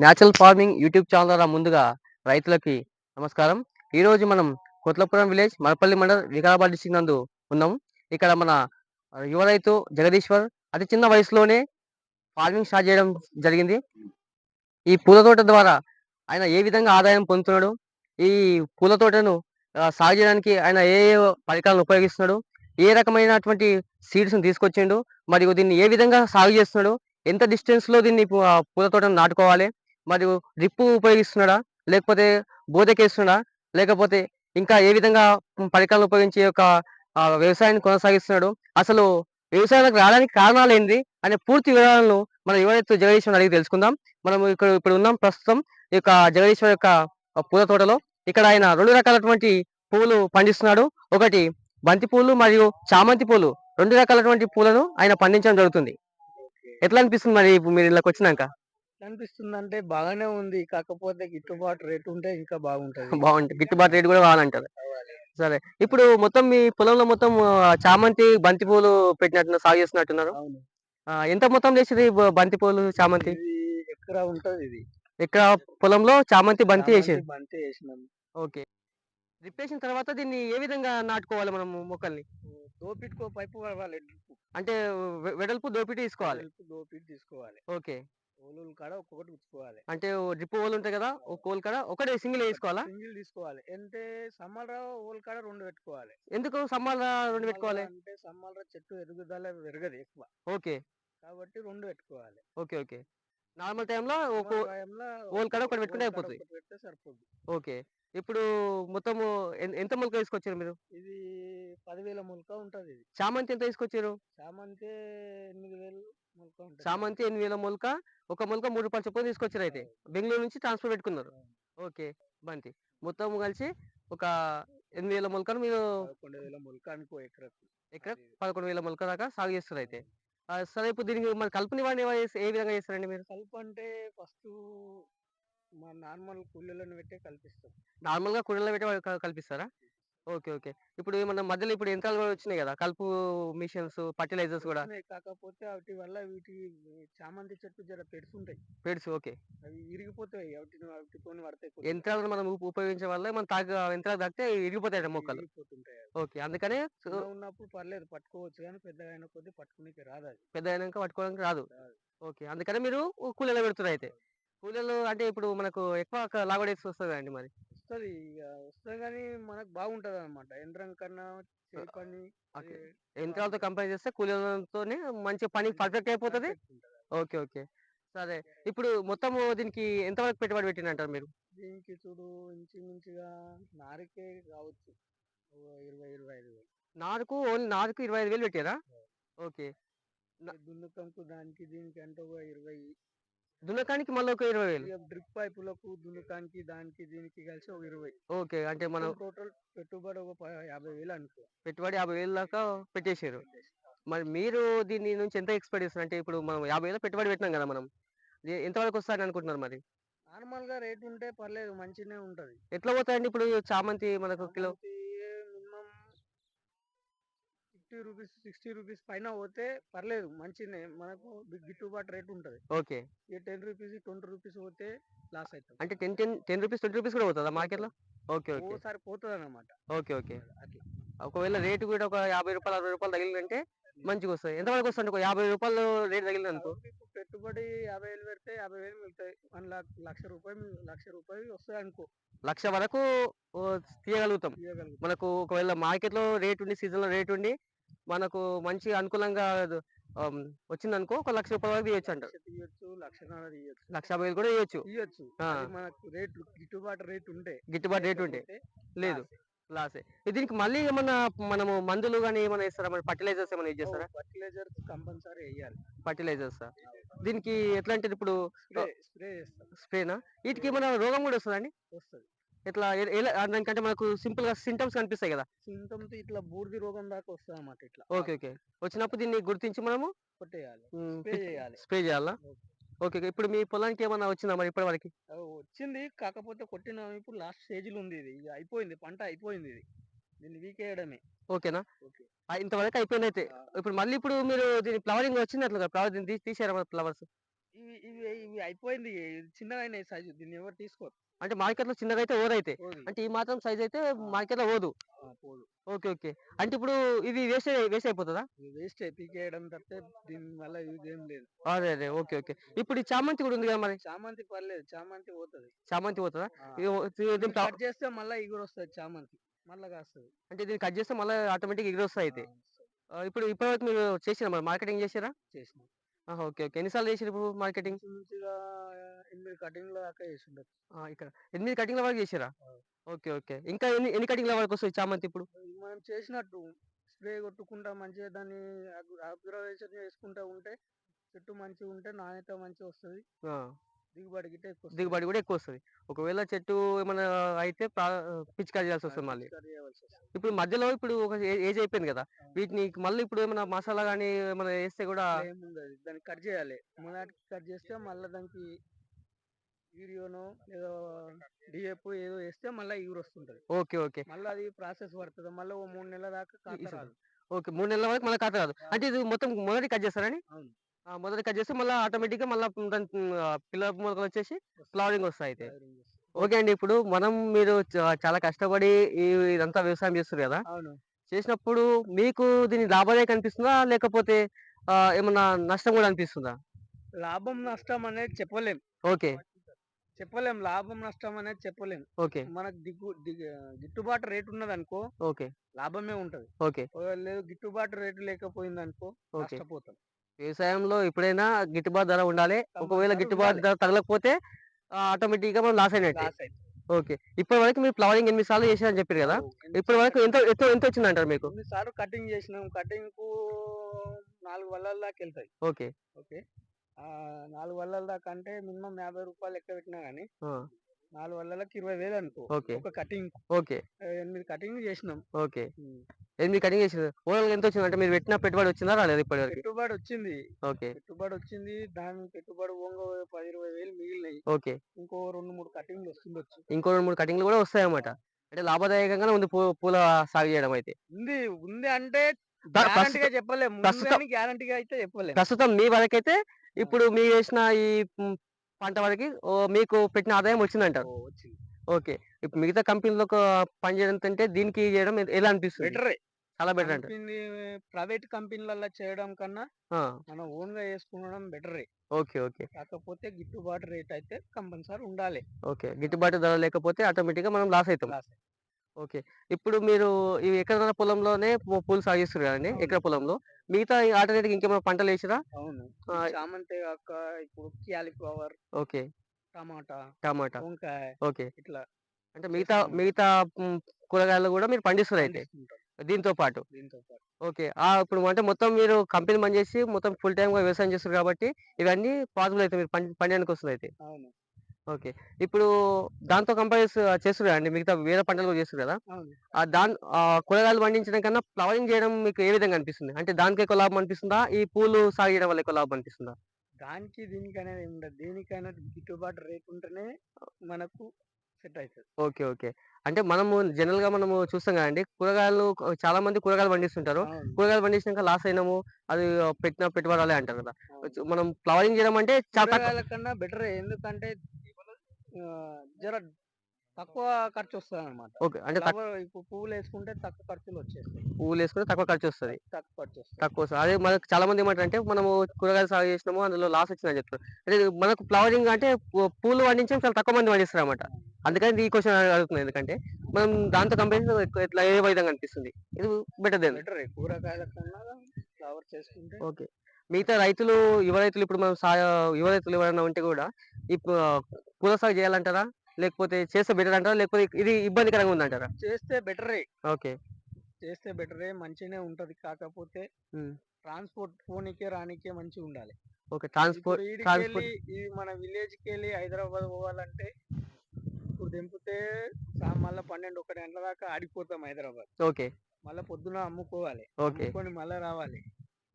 Natural farming YouTube channel ద్వారా ముందుగా రైతులకి నమస్కారం. ఈరోజు మనం కొట్లపురం విలేజ్ మరపల్లి మండల్ వికారాబాద్ డిస్ట్రిక్ట్ నందు ఉన్నాం. ఇక్కడ మన యువ రైతు జగదీశ్వర్ అతి చిన్న వయసులోనే ఫార్మింగ్ స్టార్ట్ చేయడం జరిగింది. ఈ పూల తోట ద్వారా ఆయన ఏ విధంగా ఆదాయం పొందుతున్నాడు, ఈ పూల తోటను సాగు చేయడానికి ఆయన ఏ ఏ పరికరాలను ఉపయోగిస్తున్నాడు, ఏ రకమైనటువంటి సీడ్స్‌ని తీసుకొచ్చిండు, మరియు దీన్ని ఏ విధంగా సాగు చేస్తున్నాడు, ఎంత డిస్టెన్స్‌లో దీన్ని పూల తోటను నాటుకోవాలి, మరియు డ్రిప్పు ఉపయోగిస్తున్నాడా, లేకపోతే బోదెకేస్తున్నాడా, లేకపోతే ఇంకా ఏ విధంగా పరికరాలను ఉపయోగించి ఈ యొక్క వ్యవసాయాన్ని కొనసాగిస్తున్నాడు. అసలు వ్యవసాయంలోకి రావడానికి కారణాలేంటి అనే పూర్తి వివరాలను మన యువ రైతు జగదీశ్వర్‌ని అడిగి తెలుసుకుందాం. మనం ఇప్పుడు ఉన్నాం ప్రస్తుతం ఈ యొక్క జగదీశ్వర్ యొక్క పూల తోటలో. ఇక్కడ ఆయన 2 రకాలటువంటి పువ్వులు పండిస్తున్నాడు. ఒకటి బంతి పూలు మరియు చామంతి పూలు 2 రకాలటువంటి పూలను ఆయన పండించడం జరుగుతుంది. ఓకే. ఎట్లా అనిపిస్తుంది మరి ఇప్పుడు మీరు ఇళ్ళకొచ్చినాక? అనిపిస్తుందంటే బాగానే ఉంది. కాకపోతే గిట్టుబాటు రేట్ ఉంటే ఇంకా బాగుంటది. బావుంటది. గిట్టుబాటు రేట్ గూడా కావాలంటారు. కావాలి. సరే. ఇప్పుడు మొత్తం మీ పొలంలో మొత్తం చామంతి, బంతి పూలు సాగు చేస్తున్నట్టున్నారు. అవును. ఎంత మొత్తంలో ఏసిర్రు ఈ బంతి పూలు, చామంతి? ఇది ఎకరా ఉంటదిది. ఎకరా పొలంలో చామంతి, బంతి చామంతి, ఏసిర్రు. బంతి ఏసినాం. ఓకే. డ్రిప్పేసిన తర్వాత దీన్ని ఏ విధంగా నాటుకోవాలి మనము మొక్కల్ని? దోపిడికో పైపు పడవాలి డ్రిప్పు. అంటే వెడల్పు దోపిడి తీసుకోవాలి. వెడల్పు దోపిడి తీసుకోవాలి. ఓకే. హోలులు కాడ ఒక్కొక్కటి గుచ్చుకోవాలి. అంటే డ్రిప్ హోల్ ఉంటాయి కదా! ఒక హోల్ కాడ ఒకటే సింగిల్ ఒకటి ఏసుకోవాలా? సింగిల్ తీసుకోవాలి. అంటే సమ్మర హోల్ కాడ 2 పెట్టుకోవాలి. ఎందుకు సమ్మాలా 2 సమ్మల్రా పెట్టుకోవాలి? అంటే సమ్మల్రా చెట్టు ఎదుగుదల పెరగదు ఎక్కువ. ఓకే. కాబట్టి 2 పెట్టుకోవాలి. ఓకే. ఓకే. నార్మల్ టైమ్‌లో ఒక నార్మల్ టైంలో హోల్ కాడ ఒకటి పెట్టుకుంటే హోల్ కాడ అయిపోతది. ఒకటి పెడితే సరిపోద్ది. ఓకే. ఇప్పుడు మొత్తము ఎంత మొలక తీసుకొచ్చారు మీరు? ఇది 10,000 మొలక ఉంటదిది. చామంతి ఎంత తీసుకొచ్చారు? చామంతి 8,000 మొలక ఉంటది. చామంతి 8,000 మొలక, ఒక మొలక రూ. 3 చొప్పున తీసుకొచ్చారైతే. అవును. బెంగుళూరు నుంచి ట్రాన్స్‌పోర్ట్ పెట్టుకున్నారు. అవును. ఓకే. బంతి. మొత్తం కలిసి ఒక 8,000 మొలకలు మీరు 11,000 మొలక అనుకో ఎకరకు. ఎకరా అది. 11,000 మొలక దాకా సాగు చేస్తారైతే. అవును. సరే ఇప్పుడు దీనికి మరి కలుపు నివారణ ఏ విధంగా చేస్తారండి మీరు? కలుపంటే ఫస్టు నార్మల్ కూలీలను పెట్టే కల్పిస్తాం. నార్మల్‌గా కుండలో పెట్టి కల్పిస్తారా? ఓకే. ఓకే. ఇప్పుడు ఏమన్నా మధ్యలో ఇప్పుడు యంత్రాలు గూడా వచ్చినాయి గదా! కలుపు మిషన్స్, ఫర్టిలైజర్స్ గూడా. వచ్చినాయి కాకపోతే వాటి వల్ల చామంతి చెట్టు జర పెడుతుంటాయి. Peds okay. అవి ఇరిగిపోతాయి. వాటితోని పడతాయి కొద్దిగా. యంత్రాలను మనం ఉపయోగించడం వల్ల మనం యంత్రాలు తాకితే ఇరిగిపోతాయట మొక్కలు. ఇరిగిపోతుంటాయి అవి. ఓకే. అందుకనే చిన్నగున్నప్పుడు పర్లేదు పట్టుకోవచ్చు గానీ పెద్దగా అయిన కొద్దీ పట్టుకునేకి రాదది. పెద్దగయినంక పట్టుకోవడానికి రాదు. రాదు. ఓకే. అందుకనే మీరు కూలీలో పెడుతుర్రయితే. కూలీలు అంటే ఇప్పుడు మనకు ఎక్కువ లాగోడేసి వస్తది కదండీ మరి. వస్తది. వస్తది గానీ మనకు బాగుంటదనమాట. యంత్రం కన్నా చేయి పని అది ఓకే. యంత్రాలతో కంపేర్ చేస్తే కూలీలతోనే మంచి పని మంచి పర్ఫెక్ట్ అయిపోతది. పర్ఫెక్ట్ ఉంటది. ఓకే. ఓకే. సరే. ఇప్పుడు మొత్తము దీనికి ఎంత వరకు పెట్టుబడి పెట్టిండంటారు మీరు? దీనికి చూడు ఇంచుమించుగా నారుకే కావచ్చు. ఓ 20, 25,000. నారుకు ఓన్లీ నారుకు 25,000 పెట్టారా? ఓకే. న దున్నుకంకు దానికి దీనికి అంటే ఒక 20. దున్నకానికి మళ్ళీ ఒక 20,000. ఇగ డ్రిప్ పైపులకు దున్నుకానికి దానికి దీనికి కలిసి ఒక 20. ఓకే. అంటే మనం మొత్తం టోటల్ పెట్టుబడి ఒక 50,000 అనుకో. పెట్టుబడి 50,000 దాకా పెట్టేసారు. పెట్టేసి. మరి మీరు దీని నుంచి ఎంత ఎక్స్‌పెక్ట్ చేస్తున్నారు? అంటే ఇప్పుడు మనం 50,000 పెట్టుబడి పెట్టినాం గదా మనం. ఎంత వరకు వస్తదని అనుకుంటున్నారు మరి? నార్మల్‌గా రేట్ ఉంటే పర్లేదు మంచిగనే ఉంటది. ఎట్లా పోతాయండి ఇప్పుడు చామంతి మనకు కిలో? చామంతి మినిమమ్ రూ. 50, రూ. 60 పైన పోతే పర్లేదు మంచిగనే మనకు గిట్టుబాటు రేట్ ఉంటది. ఓకే. ఇగ రూ. 10, రూ. 20 పోతే లాస్ అయితాం. అంటే 10 రూపీస్, 20 రూపీస్ కూడా పోతదా మార్కెట్‌లో? పోతది. ఓకే. ఓకే. ఒక్కోసారి పోతదనమాట. ఓకే. ఓకే. అట్లా. ఒకవేళ రేట్ కూడా ఒక రూ. 50, రూ. 60 తగిలిందంటే మంచిగొస్తది. ఎంత వరకు వస్తదండి? ఒక రూ. 50 రేట్ తగిలిందనుకో ఇప్పుడు పెట్టుబడి 50,000 పెడితే 50,000 మిగులుతాయి. 1,00,000 వస్తాయనుకో. 1,00,000 వరకు తీయగలుగుతాం. తీయగలుగుతాం. మనకు ఒకవేళ మార్కెట్‌లో రేట్ ఉండి, సీజన్‌లో రేట్ ఉండి, మనకు మంచి అనుకూలంగా ఆహ్, వచ్చిందనుకో ఒక రూ. 1,00,000 వరకు తీయొచ్చంటారు. 1,00,000 తీయొచ్చు, 1,50,000 తీయొచ్చు. 1,50,000 కూడా తీయొచ్చు. తీయొచ్చు. ఆ! అది మనకు గిట్టుబాటు రేట్ ఉంటే. గిట్టుబాటు రేట్ ఉంటే. లేకపోతే లేదు. లాసే. లాసే. దీనికి మళ్ళీ ఏమన్నా మనము మందులు గాని ఏమన్నా ఏస్తారా? మరి ఫర్టిలైజర్స్ ఏమన్నా యూజ్ చేస్తారా? ఫర్టిలైజర్స్ కంపల్సరీ ఎయ్యాలి. ఫర్టిలైజర్సా? దీనికి ఎట్లాంటిది ఇప్పుడు స్ప్రే చేస్తాం. స్ప్రేనా? స్ప్రే ఈటికేమన్నా రోగం గూడా వస్తదా అండి? వస్తది. ఎట్లా ఎలా దానికంటే మనకు సింపుల్‌గా సింప్టమ్స్ కనిపిస్తాయి గదా! సింటమ్స్ ఇట్లా బూడిద రోగం దాకా వస్తదన్నమాట ఇట్లా. ఓకే. ఓకే. వచ్చినప్పుడు దీన్ని గుర్తించి మనము కొట్టేయాలి. హ్మ్. స్ప్రే చేయాలి. స్ప్రే జేయాలా? ఓకే. ఓకే. ఓకే. ఇప్పుడు మీ పొలానికి ఏమన్నా వచ్చిందా మరి ఇప్పటి వరకి? వచ్చింది. కాకపోతే కొట్టినాం. ఇప్పుడు లాస్ట్ స్టేజ్‌లో ఉంది ఇది. ఇగ అయిపోయింది. పంట అయిపోయింది ఇది. దీన్ని వీకేయడమే. ఓకేనా? ఓకే. ఇంతవరకు అయిపోయిందయితే. ఆ! ఇప్పుడు మళ్ళీ ఇప్పుడు మీరు దీని ఫ్లవరింగ్ వచ్చినట్లుగా ఫ్లవర్ దీన్ని తీసారా మరి ఫ్లవర్స్? ఇవి అయిపోయింది. చిన్నగయినాయి సైజు. దీన్ని ఎవరు తీసుకోరు. అంటే మార్కెట్‌లో చిన్నగైతే ఓదైతే. పోదు. అంటే ఈ మాత్రం సైజ్ అయితే ఆ! మార్కెట్‌లో ఓదు. పోదు. ఓకే. ఓకే. అంటే ఇప్పుడు ఇది వేస్ట్ అయిపోతదా? ఇది వేస్టే పీకేయడం తప్పితే దీని వల్ల యూజ్ ఏం లేదు. అదే. అదే. ఓకే. ఓకే. ఇప్పుడు ఈ చామంతి గూడా ఉంది గదా మరి. చామంతి పర్లేదు. చామంతి పోతది. చామంతి పోతదా? ఆ! ఇది దీని దీన్ని కట్ చేస్తే మళ్ళా ఇగురొస్తది చామంతి. మళ్ళా కాస్తది. అంటే దీన్ని కట్ చేస్తే మళ్ళా ఆటోమేటిక్‌గా ఎగిరొస్తాయయితే. వస్తది. ఇప్పటివరకు మీరు చేసిర్రా మరి మార్కెటింగ్ చేసిర్రా? చేసినాం. ఆహా! ఓకే. ఓకే. ఎన్ని సార్లు చేసిర్రు ఇప్పుడు మార్కెటింగ్? ఇంచుమించుగా 8 కటింగ్‌ల దాకా చేసుండొచ్చు. ఇక్కడ 8 కటింగ్‌ల వరకు చేసిర్రా? ఆ! ఓకే. ఓకే. ఇంకా ఎన్ని కటింగ్‌ల వరకొస్తది చామంతి ఇప్పుడు? ఇది మనం చేసినట్టు స్ప్రే కొట్టుకుంటా మంచిగా దాన్ని అబ్జర్వేషన్ చేసుకుంటా ఉంటే చెట్టు మంచిగుంటే నాణ్యత మంచిగొస్తది. ఆ! దిగుబడి గిట్ట ఎక్కువొస్తది. దిగుబడి గూడా ఎక్కువొస్తది. ఒకవేళ చెట్టు ఏమన్నా అయితే పిచికారీ చేయాల్సొస్తది మళ్ళీ. పిచికారీ చేయవలసొస్తది. ఇప్పుడు మధ్యలో ఇప్పుడు ఒక ఏజ్ అయిపోయింది గదా! ఆ! వీటిని మళ్ళీ ఇప్పుడు ఏమన్నా మసాలా గాని ఏమన్నా ఏస్తే గూడా అట్లా ఏముండదు. దాన్ని కట్ జేయాలి. మొదటికి కట్ జేస్తే మళ్ళా దానికి యూరియానో ఏదో డీఏపో ఏదో ఏస్తే మళ్ళా ఇగురొస్తుంటది. ఓకే. ఓకే. మళ్ళా అది ప్రాసెస్ పడతది. మళ్ళా ఓ 3 నెలల దాకా కాత ఇసుక. రాదు. ఓకే. 3 నెలల వరకు మళ్ళా ఖాతా రాదు. అంటే రాదు. ఇది మొత్తం మొదటికి కట్ చేస్తారండి? అవును. ఆ! మొదటికి కట్ చేస్తే మళ్ళా ఆటోమేటిక్‌గా మళ్ళా దానికి పిల్ల మొలకలొచ్చేసి వస్తది. ఫ్లవరింగ్ వస్తాయయితే. ఫ్లవరింగ్ వస్తది. ఓకే అండి. ఇప్పుడు మీరు చాలా కష్టపడి ఇదంతా వ్యవసాయం చేస్తుర్రు గదా! అవును. చేసినప్పుడు మీకు దీని లాభదాయకం అనిపిస్తుందా? లేకపోతే ఏమన్నా నష్టం గూడా అనిపిస్తుందా? లాభం, నష్టం అనేది చెప్పలేం. ఓకే. చెప్పలేం. లాభం, నష్టం అనేది చెప్పలేం. ఓకే. మనకు గిట్టుబాటు రేట్ ఉన్నదనుకో ఓకే. లాభమే ఉంటది. ఓకే. లేదు గిట్టుబాటు రేట్ లేకపోయిందనుకో ఓకే. నష్టపోతాం. వ్యవసాయంలో ఎప్పుడైనా గిట్టుబాటు ధర ఉండాలే. ఒకవేళ కంపల్సరీ గిట్టుబాటు ఉండాలి. ధర తగలకపోతే ఆటోమేటిక్‌గా మనం లాస్ అయినట్టే. లాస్ అయితం. ఓకే. ఇప్పటి వరకు మీరు ఫ్లవరింగ్ 8 సార్లు చేశారని చెప్పిర్రు గదా! ఎన్ని ఇప్పటి సార్లు వరకు కటింగ్ ఎంతొచ్చిందంటారు మీకు? ఎన్ని సార్లు కటింగ్ చేసినాం. కటింగ్‌కు 4 వలల దాకెళ్తాయి. ఓకే. ఓకే. 4 వలల దాకా అంటే మినిమమ్ రూ. 50 లెక్క పెట్టినా గాని ఆ! 4 వలలకి 20,000 అనుకో. ఓకే. ఒక కటింగ్ ఓకే. 8 కటింగ్‌లు చేసినాం. ఓకే. హ్మ్. 8 కటింగ్ చేసిర్రు. ఓవరాల్‌గా ఎంతొచ్చింది? అంటే మీరు పెట్టిన పెట్టుబడి వచ్చిందా? రాలేదా ఇప్పటి వరకి? పెట్టుబడొచ్చింది. ఓకే. పెట్టుబడొచ్చింది. దాని పెట్టుబడి పోంగా 10, 20,000 మిగిలినాయి. ఓకే. ఇంకో 2, 3 కటింగ్‌లు వస్తుండొచ్చు. ఇంకో 2, 3 కటింగ్‌లు గూడా వస్తాయన్నమాట. అంటే లాభదాయకంగానే ఉంది పూల సాగు చేయడం అయితే. ఉంది. ఉంది అంటే ప్రస్తుతం గ్యారంటీ‌గా చెప్పలేం. ఉంది ప్రస్తుతం అని గ్యారంటీ‌గా అయితే చెప్పలేం. ప్రస్తుతం మీ వరకైతే ఆ! ఇప్పుడు మీరు వేసిన ఈ పంట వరకి మీకు పెట్టిన ఆదాయం వచ్చిందంటారు. ఓహ్! వచ్చింది. ఓకే. ఇప్పుడు మిగతా కంపెనీ‌లో పని చేయడం కంటే దీనికి చేయడం ఎలా అనిపిస్తుంది? బెటరే. చాలా బెటర్ అంటారు. కంపెనీ ప్రైవేట్ కంపెనీలల్ల చేయడం కన్నా ఆ! మనం ఓన్‌గా చేసుకునడం బెటరే. ఓకే. ఓకే. కాకపోతే గిట్టుబాటు రేట్ అయితే కంపల్సరీ ఉండాలి. ఓకే. గిట్టుబాటు ధర లేకపోతే ఆటోమేటిక్‌గా మనం లాస్ అయితాం. లాసే. ఓకే. ఇప్పుడు మీరు ఈ ఎకరాల పొలంలోనే పూలు సాగు చేస్తుర్రు కదండీ! అవును. ఎకరా పొలంలో. మిగతా ఆల్టర్‌నేట్‌గా ఇంకేమైనా పంటలేసిర్రా? అవును. ఈ ఆహ్, చామంతే గాక ఇప్పుడు క్యాలీఫ్లవర్, ఓకే. టమాటా, టమాటా. వంకాయ ఓకే. ఇట్లా అంటే మిగతా చేస్తా ఉంటాం. మిగతా హ్మ్, కూరగాయలు గూడా మీరు పండిస్తుర్రయితే పండిస్తుంటాం దీంతో పాటు. దీంతో పాటు. ఓకే. ఇప్పుడు అంటే మొత్తం మీరు కంపెనీ బంద్ చేసి మొత్తం ఫుల్ టైమ్‌గా వ్యవసాయం చేస్తుర్రు కాబట్టి ఇవన్నీ పాసిబుల్ అయితాయి. మీరు పండియానికొస్తదయితే. అవును. ఓకే. ఇప్పుడు దాంతో చేస్తుర్రు కదండీ! మిగతా వేరే పంటలు కూడా చేస్తుర్రు కదా! అవును. కూరగాయలు పండించడం కన్నా ఫ్లవరింగ్ చేయడం మీకు ఏ విధంగా అనిపిస్తుంది? అంటే దానికి ఎక్కువ లాభం అనిపిస్తుందా? ఈ పూలు సాగు చేయడం వల్ల ఎక్కువ లాభం అనిపిస్తుందా? దానికి దీనికనేది ఏమి ఉండదు. దేనికైనా గిట్టుబాటు రేట్ ఉంటేనే మనకు సెట్ అయితది. ఓకే. ఓకే. అంటే మనము జనరల్‌గా చూస్తాం కదండీ! చాలా మంది కూరగాయలు పండిస్తుంటారు. అవును. కూరగాయలు పండించినాక లాస్ అయినాము. అది పెట్టిన పెట్టుబడి రాలే అంటారు కదా! అవును. మనం ఫ్లవరింగ్ చేయడం అంటే చాలా తక్కువ. కూరగాయల కన్నా బెటరే. ఎందుకంటే జర తక్కువ ఖర్చొస్తదనమాట. ఓకే. అంటే ఇప్పుడు పువ్వులేసుకుంటే తక్కువ ఖర్చులొచ్చేస్తాయి. పువ్వులేసుకుంటే తక్కువ ఖర్చొస్తది. తక్కువ ఖర్చొస్తది. తక్కువ అదే మనకు చాలా మంది ఏమంటారంటే మనము కూరగాయలు సాగు చేసినాము. అందులో లాస్ వచ్చిందని చెప్తారు. అంటే మనకు ఫ్లవరింగ్ అంటే పూలు పండించడం చాలా తక్కువ మంది పండిస్తారన్నమాట. అందుకని ఈ క్వెషన్ అడుగుతున్నాను. ఎందుకంటే మనం దాంతో కంపేర్ చేస్తే ఎక్కువ ఎట్లా ఏ విధంగా అనిపిస్తుంది? ఇది బెటర్ దెన్. బెటరే. కూరగాయల కన్నా ఫ్లవర్స్ చేసుకుంటే ఓకే. మిగతా బెటర్. యువ రైతులు ఇప్పుడు మనం యువ రైతులు ఎవరైనా ఉంటే కూడా ఇప్పుడు పూల సాగు చేయాలంటారా? లేకపోతే చేస్తే బెటర్ అంటారా? లేకపోతే ఇది ఇబ్బందికరంగా ఉందంటారా? చేస్తే బెటరే. ఓకే. చేస్తే బెటరే. మంచిగనే ఉంటది. కాకపోతే హ్మ్. ట్రాన్స్‌పోర్ట్ పోనీకే, రానీకే మంచిగుండాలి. ఓకే. ఇప్పుడు ట్రాన్స్‌పోర్ట్. ఈడికెళ్ళి ఈ మన విలేజ్‌కెళ్ళి హైదరాబాద్ పోవాలంటే ఇప్పుడు దింపితే మళ్ళా 12, 1 గంటల దాకా ఆడిపోతాం హైదరాబాద్. ఓకే. మళ్ళా పొద్దున అమ్ముకోవాలి. ఓకే. అమ్ముకొని మళ్ళా రావాలి.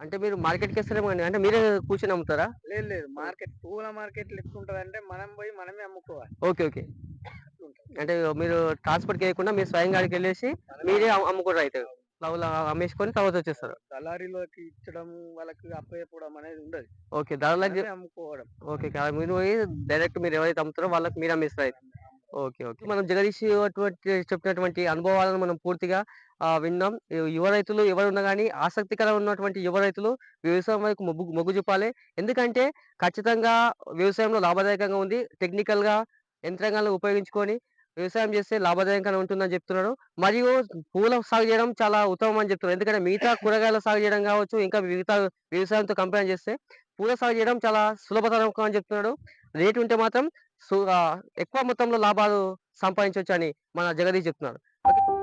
అంటే మీరు మార్కెట్‌కేస్తారేమో అండి. అంటే మీరే కూర్చొని అమ్ముతారా? లేదు లేదు. ఆ! పూల మార్కెట్ ఎట్లుంటదంటే మనం పోయి మనమే అమ్ముకోవాలి. ఓకే. ఓకే. అట్లుంటది. అంటే మీరు ట్రాన్స్‌పోర్ట్ చేయకుండా మీరు స్వయంగా ఆడికెళ్ళేసి మనమే మీరే అమ్ముకోవాలి. అమ్ముకుంటారయితే. అవును. లవ్‌లా అమ్మేసుకొని తర్వాత వచ్చేస్తారు. దళారీలకి ఇచ్చడం, వాళ్ళకి అప్పజెప్పడం అనేది ఉండదు. ఓకే. ధరలకి మనమే అమ్ముకోవడం. ఓకే. మీరు పోయి డైరెక్ట్ మీరు ఎవరైతే అమ్ముతారో వాళ్ళకి మీరు అమ్మేస్తారు అయితే. ఓకే. ఓకే. మనం జగదీష్ చెప్పినటువంటి అనుభవాలను మనం పూర్తిగా విన్నాం. యువ రైతులు ఎవరున్నా గాని ఆసక్తికరంగా ఉన్నటువంటి యువ రైతులు వ్యవసాయం వైపు మొగ్గు చూపాలి. ఎందుకంటే ఖచ్చితంగా వ్యవసాయంలో లాభదాయకంగా ఉంది. టెక్నికల్‌గా యంత్రాంగాలను ఉపయోగించుకొని వ్యవసాయం చేస్తే లాభదాయకంగానే ఉంటుందని చెప్తున్నారు. మరియు పూల సాగు చేయడం చాలా ఉత్తమం అని చెప్తున్నారు. ఎందుకంటే మిగతా కూరగాయల సాగు చేయడం కావచ్చు, ఇంకా మిగతా వ్యవసాయంతో కంపేర్ చేస్తే పూల సాగు చేయడం చాలా సులభతరం అని చెప్తున్నాడు. రేట్ ఉంటే మాత్రం ఎక్కువ మొత్తంలో లాభాలు సంపాదించొచ్చని మన జగదీష్ చెప్తున్నాడు. ఓకే.